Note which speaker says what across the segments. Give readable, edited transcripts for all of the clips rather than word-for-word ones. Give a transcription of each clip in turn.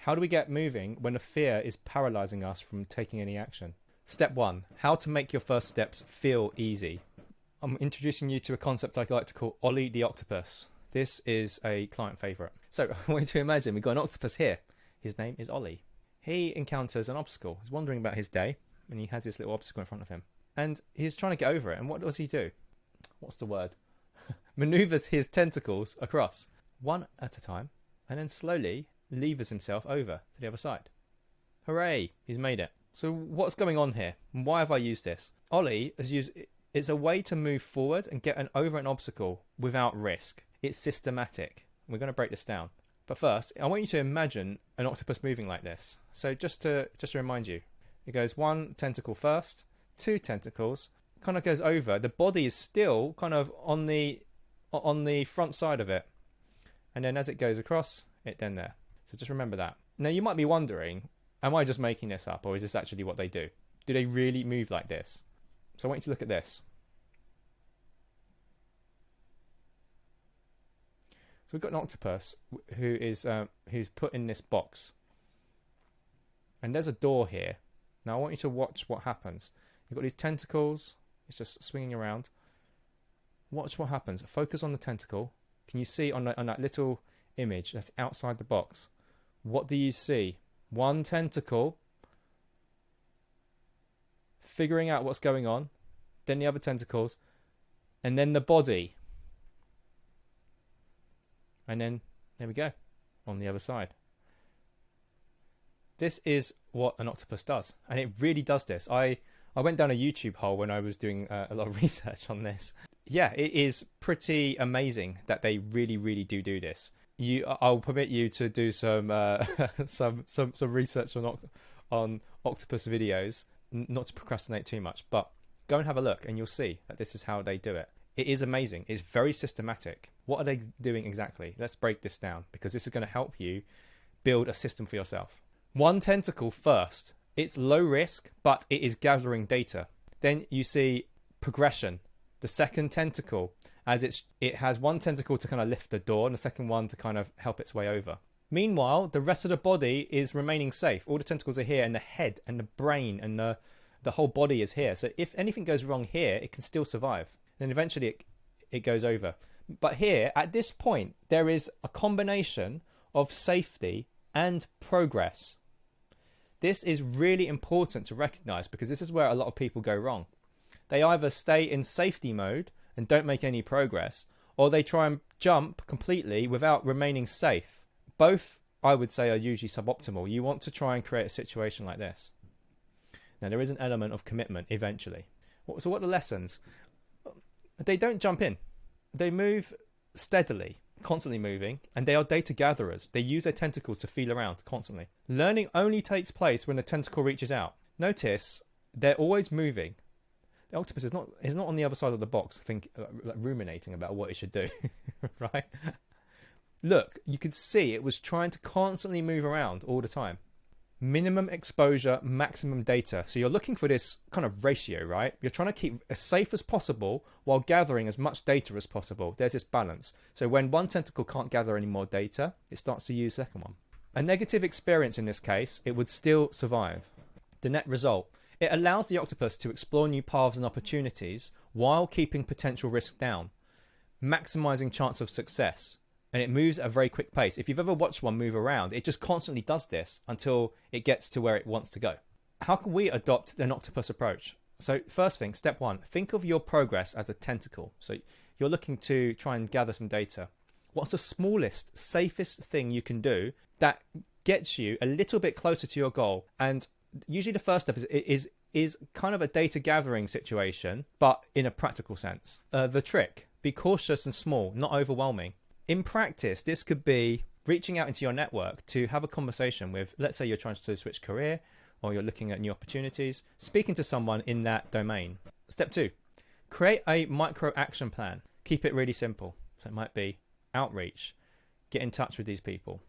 Speaker 1: How do we get moving when a fear is paralyzing us from taking any action? Step 1, how to make your first steps feel easy. I'm introducing you to a concept I like to call Ollie the Octopus. This is a client favorite. So I want you to imagine we've got an octopus here. His name is Ollie. He encounters an obstacle. He's wondering about his day, and he has this little obstacle in front of him. And he's trying to get over it. And what does he do? What's the word? Maneuvers his tentacles across, one at a time, and then slowly levers himself over to the other side. Hooray! He's made it. So what's going on here? And why have I used this? Ollie has used... It's a way to move forward and get over an obstacle without risk. It's systematic. We're going to break this down. But first, I want you to imagine an octopus moving like this. So just to remind you, it goes one tentacle first, two tentacles, kind of goes over. The body is still kind of on the front side of it. And then as it goes across, it then there. So just remember that. Now you might be wondering, am I just making this up, or is this actually what they do? Do they really move like this? So I want you to look at this. So we've got an octopus who's put in this box. And there's a door here. Now I want you to watch what happens. You've got these tentacles. It's just swinging around. Watch what happens. Focus on the tentacle. Can you see on that little image that's outside the box? What do you see? One tentacle figuring out what's going on, then the other tentacles, and then the body. And then, there we go, on the other side. This is what an octopus does, and it really does this. I went down a YouTube hole when I was doing a lot of research on this. Yeah, it is pretty amazing that they really, really do this. I'll permit you to do some research on octopus videos, not to procrastinate too much, but go and have a look and you'll see that this is how they do it. It is amazing. It's very systematic. What are they doing exactly? Let's break this down, because this is going to help you build a system for yourself. One tentacle first. It's low risk, but it is gathering data. Then you see progression. The second tentacle, as it has one tentacle to kind of lift the door and the second one to kind of help its way over. Meanwhile, the rest of the body is remaining safe. All the tentacles are here, and the head and the brain and the whole body is here. So if anything goes wrong here, it can still survive. And eventually it goes over. But here, at this point, there is a combination of safety and progress. This is really important to recognize, because this is where a lot of people go wrong. They either stay in safety mode and don't make any progress, or they try and jump completely without remaining safe. Both, I would say, are usually suboptimal. You want to try and create a situation like this. Now, there is an element of commitment eventually. So what are the lessons? They don't jump in. They move steadily, constantly moving, and they are data gatherers. They use their tentacles to feel around constantly. Learning only takes place when the tentacle reaches out. Notice they're always moving. The octopus is not on the other side of the box, ruminating about what it should do, right? Look, you could see it was trying to constantly move around all the time. Minimum exposure, maximum data. So you're looking for this kind of ratio, right? You're trying to keep as safe as possible while gathering as much data as possible. There's this balance. So when one tentacle can't gather any more data, it starts to use the second one. A negative experience in this case, it would still survive. The net result, it allows the octopus to explore new paths and opportunities while keeping potential risk down, maximizing chance of success. And it moves at a very quick pace. If you've ever watched one move around, it just constantly does this until it gets to where it wants to go. How can we adopt an octopus approach? So first thing, step 1, think of your progress as a tentacle. So you're looking to try and gather some data. What's the smallest, safest thing you can do that gets you a little bit closer to your goal? And usually the first step is kind of a data gathering situation, but in a practical sense. The trick, be cautious and small, not overwhelming. In practice, this could be reaching out into your network to have a conversation with, let's say you're trying to switch career or you're looking at new opportunities, speaking to someone in that domain. Step 2, create a micro action plan. Keep it really simple. So it might be outreach, get in touch with these people,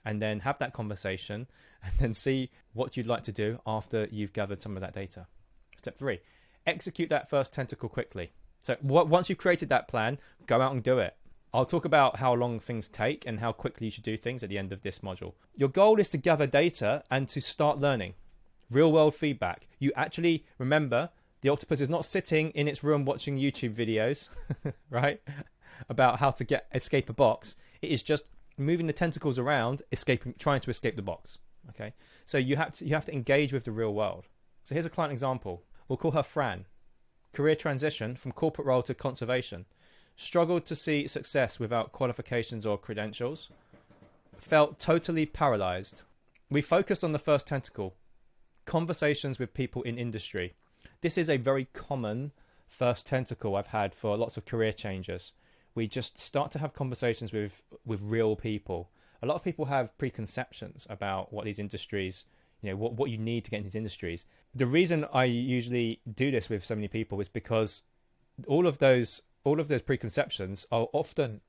Speaker 1: and then have that conversation and then see what you'd like to do after you've gathered some of that data. Step 3, execute that first tentacle quickly. So once you've created that plan, go out and do it. I'll talk about how long things take and how quickly you should do things at the end of this module. Your goal is to gather data and to start learning. Real world feedback. You actually remember the octopus is not sitting in its room watching YouTube videos, right? About how to escape a box. It is just moving the tentacles around, trying to escape the box. Okay, so you have to engage with the real world. So here's a client example. We'll call her Fran. Career transition from corporate role to conservation. Struggled to see success without qualifications or credentials. Felt totally paralyzed. We focused on the first tentacle. Conversations with people in industry. This is a very common first tentacle I've had for lots of career changes. We just start to have conversations with real people. A lot of people have preconceptions about what these industries, what you need to get into these industries. The reason I usually do this with so many people is because all of those preconceptions are often,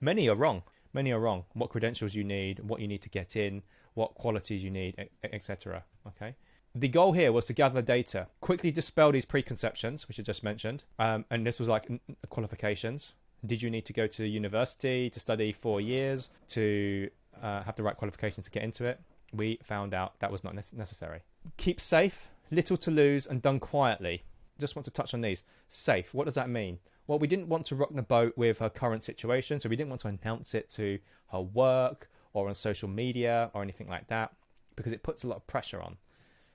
Speaker 1: many are wrong. Many are wrong. What credentials you need, what you need to get in, what qualities you need, etc. Okay. The goal here was to gather data, quickly dispel these preconceptions, which I just mentioned. And this was like qualifications. Did you need to go to university to study 4 years to have the right qualifications to get into it? We found out that was not necessary. Keep safe, little to lose, and done quietly. Just want to touch on these. Safe, what does that mean? Well, we didn't want to rock the boat with her current situation, so we didn't want to announce it to her work or on social media or anything like that, because it puts a lot of pressure on.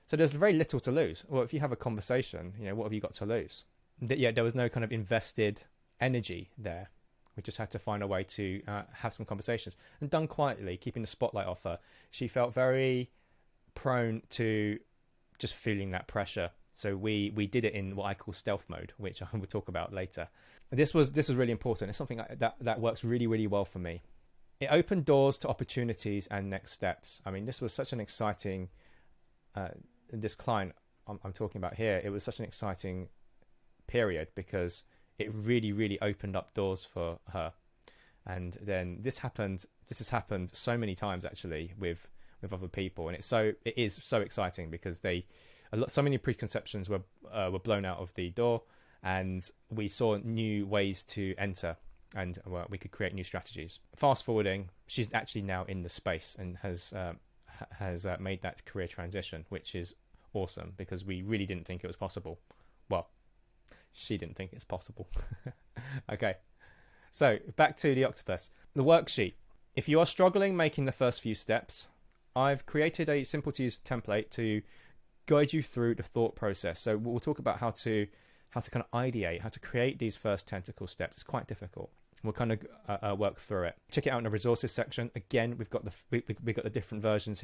Speaker 1: So there's very little to lose. Well, if you have a conversation, what have you got to lose? There was no kind of invested energy there. We just had to find a way to have some conversations, and done quietly, keeping the spotlight off her. She felt very prone to just feeling that pressure. So we did it in what I call stealth mode, which I will talk about later. This was really important. It's something that works really, really well for me. It opened doors to opportunities and next steps. I mean, this was such an exciting, this client I'm talking about here, it was such an exciting period because it really, really opened up doors for her. And then this has happened so many times actually with other people. And it is so exciting because so many preconceptions were blown out of the door, and we saw new ways to enter, and we could create new strategies. Fast forwarding, she's actually now in the space and has made that career transition, which is awesome because we really didn't think it was possible. Well, she didn't think it's possible. Okay, so back to the octopus. The worksheet. If you are struggling making the first few steps, I've created a simple to use template to guide you through the thought process. So we'll talk about how to kind of ideate, how to create these first tentacle steps. It's quite difficult. We'll kind of work through it. Check it out in the resources section. Again, we've got the different versions